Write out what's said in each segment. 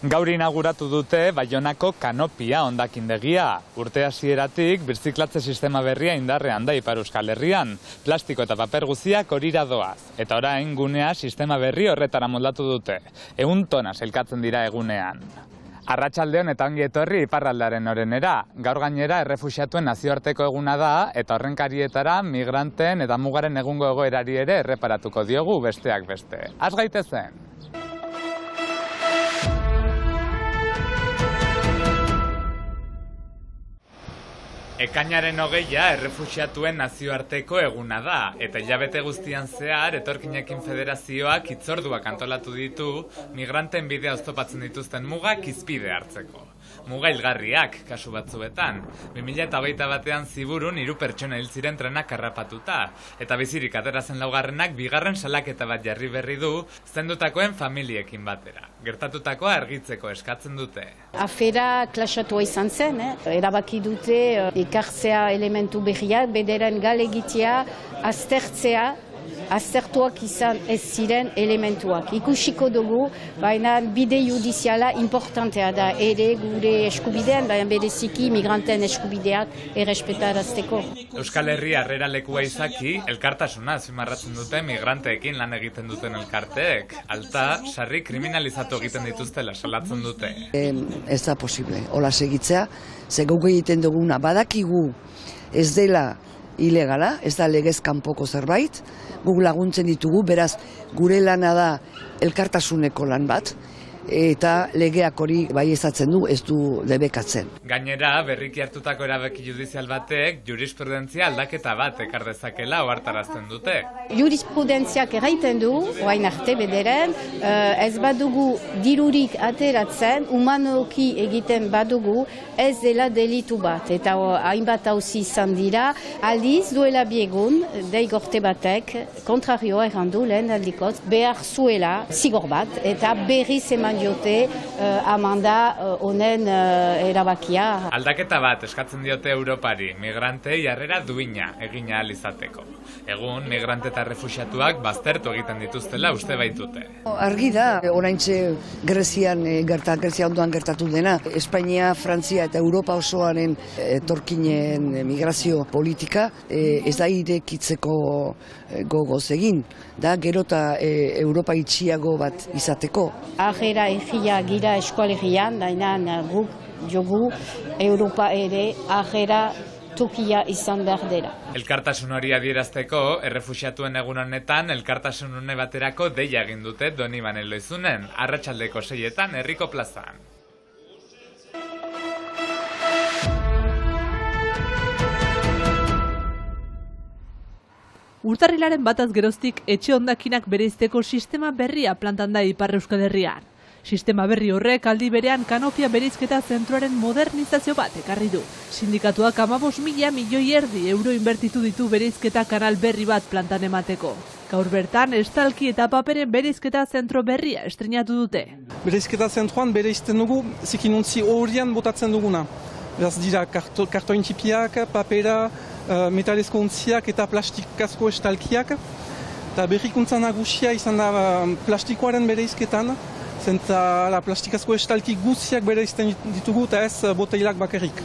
Gaur inauguratu dute Baionako Kanopia hondakindegia. Urte hasieratik birziklatze sistema berria indarrean da Ipar Euskal Herrian. Plastiko eta paper guztiak horira doaz. Eta orain gunea sistema berri horretara moldatu dute. 100 tona sailkatzen dira egunean. Arratsaldeon eta ongi etorri iparraldearen orenera. Gaur gainera errefuxiatuen nazioarteko eguna da eta horrenkarietara migranten eta mugaren egungo egoerari ere erreparatuko diogu besteak beste. Az gaitezen! Ekainaren 20 errefuxiatuen nazioarteko eguna da, eta hilabete guztian zehar etorkinekin federazioak hitzorduak antolatu ditu migranten bidea oztopatzen dituzten mugak hizpide hartzeko. Muga hilgarriak, kasu batzuetan. 2021 ziburun 3 pertsona hil ziren trenak harrapatuta, eta bizirik atera zen laugarrenak bigarren salaketa bat jarri berri du zendutakoen familiekin batera. Gertatutakoa argitzeko eskatzen dute. Afera klasatua izan zen, erabaki dute ekartzea elementu berriak, bederen galegitea, aztertuak izan ez ziren elementuak. Ikusiko dugu, baina bide judiziala importantea da ere gure eskubidean, baina bereziki migranten eskubideak errespetarazteko. Euskal Herria harrera lekua izaki, elkartasuna azpimarratzen dute migranteekin lan egiten duten elkarteek. Alta, sarri kriminalizatu egiten dituztela salatzen dute. Ez da posible, hola segitzea, ze guk egiten duguna badakigu ez dela ilegala, ez da legez kanpoko zerbait, guk laguntzen ditugu, beraz gure lana da elkartasuneko lan bat, eta legeak hori bai ezatzen du, ez du debekatzen. Gainera, berriki hartutako erabaki judizial batek jurisprudentzia aldaketa bat ekar dezakela ohartarazten dute. Jurisprudentziak erraiten du, orain arte bederen, ez badugu dirurik ateratzen, humanoki egiten badugu, ez dela delitu bat. Eta hainbat auzi izan dira, aldiz duela biegun, deigorte batek, kontrarioa errandu lehen aldikot, behar zuela zigor bat, eta berriz eman diote amanda honen erabakia. Aldaketa bat eskatzen diote Europari, migrantei jarrera duina egin ahal izateko. Egun, migrante eta refuxiatuak baztertu egiten dituztela uste baitute. Argi da, oraintxe Grezia ondoan gertatu dena, Espainia, Frantzia eta Europa osoaren etorkinen migrazio politika ez da irekitzeko gogoz egin, da gero eta Europa itxiago bat izateko. Ahera egia gira eskualegian, dainan guk jogu Europa ere ahera tokia izan behar dela. Elkartasun hori adierazteko, errefuxiatuen egun honetan elkartasun une baterako deia egin dute Donibane Loizunen, arratsaldeko 6etan herriko plazan. Urtarrilaren bataz geroztik etxe hondakinak bereizteko sistema berria plantan da Ipar Euskal Herrian. Sistema berri horrek aldi berean Kanopia bereizketa zentroaren modernizazio bat ekarri du. Sindikatuak 15.000 milioi erdi euro inbertitu ditu bereizketa kanal berri bat plantan emateko. Gaur bertan, estalki eta paperen bereizketa zentro berria estrenatu dute. Bereizketa zentroan bereizten dugu zikinuntzi horian botatzen duguna. Beraz dira kartoin tipiak, papera, metalezko untziak eta plastikazko estalkiak. Eta berrikuntza nagusia izan da plastikoaren bereizketan, zenta plastikazko estalki guztiak bereizten ditugu eta ez boteilak bakarrik.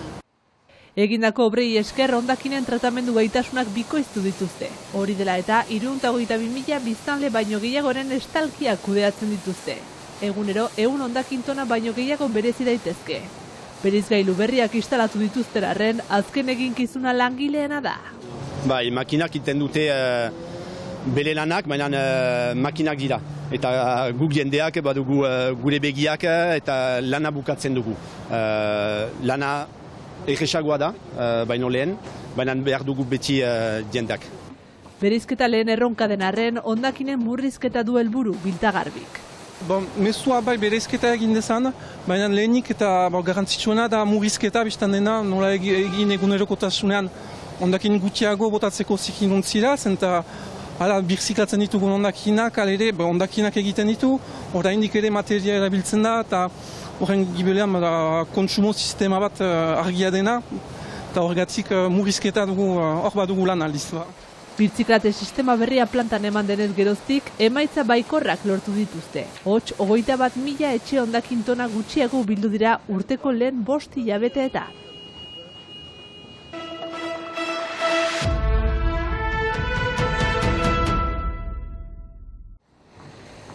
Egindako obrei esker hondakinen tratamendu gaitasunak bikoiztu dituzte. Hori dela eta 322.000 biztanle baino gehiagoren estalkiak kudeatzen dituzte. Egunero 100 hondakin tona baino gehiago berezi daitezke. Bereizgailu berriak instalatu dituzten arren, azken eginkizuna langileena da. Bai, makinak iten dute bere lanak, baina makinak dira. Eta guk jendeak badugu gure begiak eta lana bukatzen dugu. Lana erresagoa da, baino lehen, baina behar dugu beti jendeak. Bereizketa lehen erronka den arren, hondakinen murrizketa du helburu biltagarbik. Mezua bai bereizketa egin dezan, baina lehenik eta garrantzitsuena da murrizketa biztan dena, nola egin egunerokotasunean hondakin gutxiago botatzeko zikinuntzira, zenta birziklatzen ditugun hondakinak, alere hondakinak egiten ditu, oraindik ere materia erabiltzen da, eta horren gibelean kontsumo sistema bat argia dena, eta horregatik murrizketa dugu, hor badugu lan aldiz. Birtziklate sistema berria plantan eman denez geroztik, emaitza baikorrak lortu dituzte. Hots, 21.000 etxe hondakin tona gutxiago bildu dira urteko lehen 5 hilabeteetan.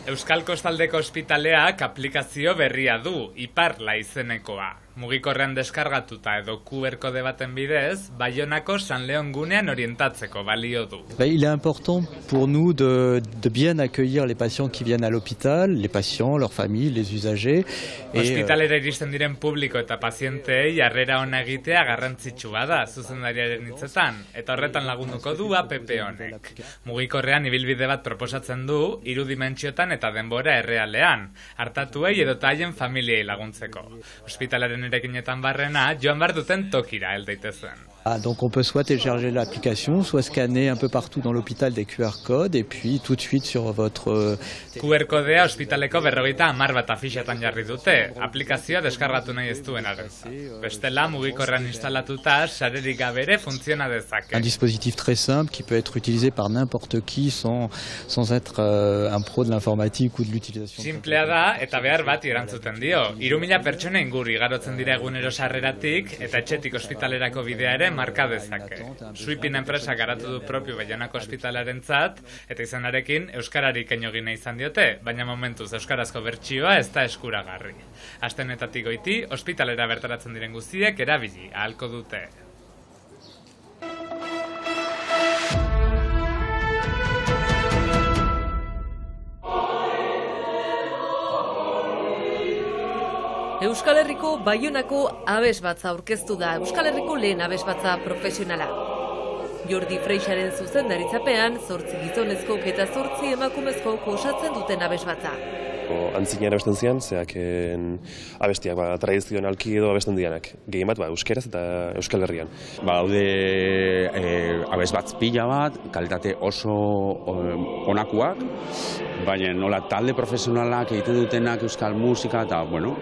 Euskal Kostaldeko Ospitaleak aplikazio berria du, Iparla izenekoa. Mugikorrean deskargatuta edo QR kode baten bidez, Baionako San Leon gunean orientatzeko balio du. Il est important pour nous de bien accueillir les patients qui viennent à l'hôpital, les patients, leurs familles, les usagers. Ospitalera iristen diren publiko eta pazienteei harrera ona egitea garrantzitsua da, zuzendariaren hitzetan, eta horretan lagunduko du APP honek. Mugikorrean ibilbide bat proposatzen du, 3 dimentsiotan eta denbora errealean, hartatuei edota haien familiei laguntzeko. Ospitalaren erekinetan barrena, joan behar duten tokira hel daitezen. Donc on peut soit télécharger l'application, soit scanner un peu partout dans l'hôpital des QR codes et puis tout de suite sur votre... QR kodea ospitaleko 50 bat afixetan jarri dute, aplikazioa deskargatu nahi ez duenaren. Bestela, mugikorrean instalatuta, sarerik gabe ere funtziona dezake. Un dispositif très simple qui peut être utilisé par n'importe qui sans être un pro de l'informatique ou de l'utilisation. Simplea da eta behar bat erantzuten dio. 3.000 pertsona inguru igarotzen dira egunero sarreratik eta etxetik ospitalerako bidea ere marka dezake. Suipin enpresa garatu du propio Baionako Ospitalarentzat eta izanarekin euskararik egin izan diote, baina momentuz euskarazko bertsioa ez da eskuragarri. Astenetatik goiti, ospitalera bertaratzen diren guztiek erabili ahalko dute. Euskal Herriko Baionako abesbatza aurkeztu da, Euskal Herriko lehen abesbatza profesionala. Jordi Freixaren zuzendaritzapean, 8 gizonezkok eta 8 emakumezkok osatzen duten abesbatza. Antzinean abesten zian, zeak abestiak tradizionalki edo abesten dianak. Gehien bat, euskeraz eta Euskal Herrian. Daude abesbatz pila bat, kalitate oso onakuak, baina nola talde profesionalak egiten dutenak euskal musika eta, bueno,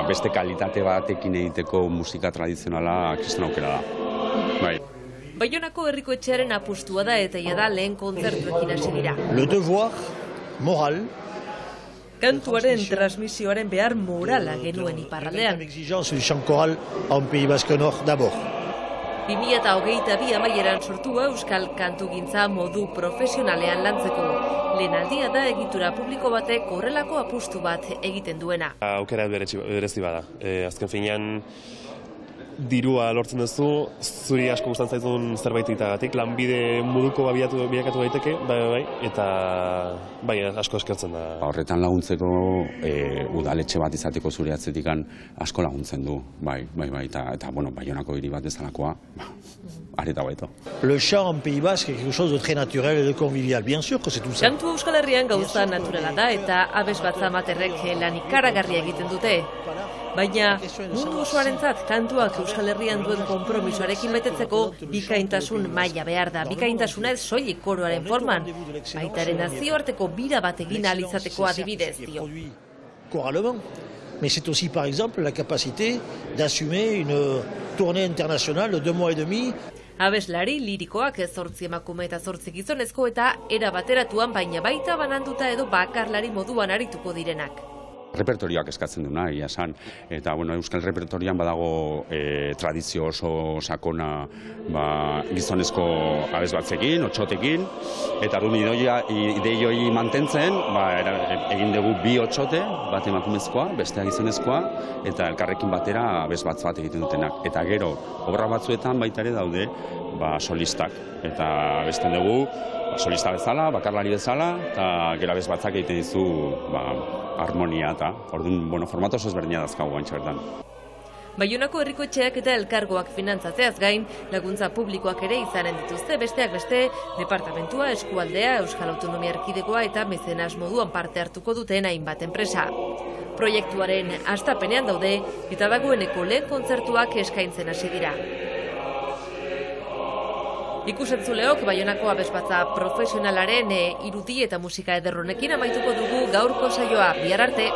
beste kalitate batekin egiteko musika tradizionala kriston aukera da. Bai. Baionako herriko etxearen apustua da eta jada lehen kontzertuekin hasi dira. Le devoir moral. Kantuaren transmisioaren behar morala genuen iparraldean. 2022 amaieran sortua Euskal Kantugintza modu profesionalean lantzeko. Lehen aldia da egitura publiko batek horrelako apustu bat egiten duena. Aukera berezi bada. Azken finean dirua lortzen duzu, zuri asko gustatzen zaizun zerbaitagatik, lanbide moduko bilakatu daiteke, eta asko eskertzen da. Horretan laguntzeko udaletxe bat izateko zure atzetikan asko laguntzen du, eta Baionako hiri bat bezalakoa, areta baito. Le chant en Pays Basque est quelque chose de très naturel et de convivial, bien sûr que c'est tout ça. Kantu Euskal Herrian gauza naturala da eta abesbatza amaterrek lan ikaragarria egiten dute. Baina mundu osoarentzat kantuak Euskal Herrian duen konpromisoarekin betetzeko bikaintasun maila behar da. Bikaintasuna ez soilik koroaren forman, baitaren nazioarteko bira bat egin ahal izateko adibidez dio. Mais c'est aussi par exemple la capacité d'assumer une tournée internationale de 2 mois et demi. Abeslari lirikoak 8 emakume eta 8 gizonezko eta era bateratuan baina baita bananduta edo bakarlari moduan arituko direnak. Repertorioak eskatzen duna, ia esan. Eta, euskal repertorian badago tradizio oso sakona gizonezko abesbatzekin, otxotekin, eta ideioi mantentzen, egin dugu 2 otxote, bat emakumezkoa, bestea gizonezkoa, eta elkarrekin batera abesbatz bat egiten dutenak. Eta gero, obra batzuetan baita ere daude solistak. Eta abesten dugu, solista bezala, bakarlari bezala, eta gero abesbatzak egiten dizu harmonia eta orduan formato oso ezberdina dazkagu antxe bertan. Baionako herriko etxeak eta elkargoak finantzatzeaz gain, laguntza publikoak ere izanen dituzte, besteak beste, departamentua, eskualdea, Euskal Autonomia Erkidegoa eta mezenas moduan parte hartuko duten hainbat enpresa. Proiektuaren hastapenean daude eta dagoeneko lehen kontzertuak eskaintzen hasi dira. Ikusentzuleok Baionako abesbatza profesionalaren irudi eta musika ederronekin amaituko dugu gaurko saioa. Bihar arte!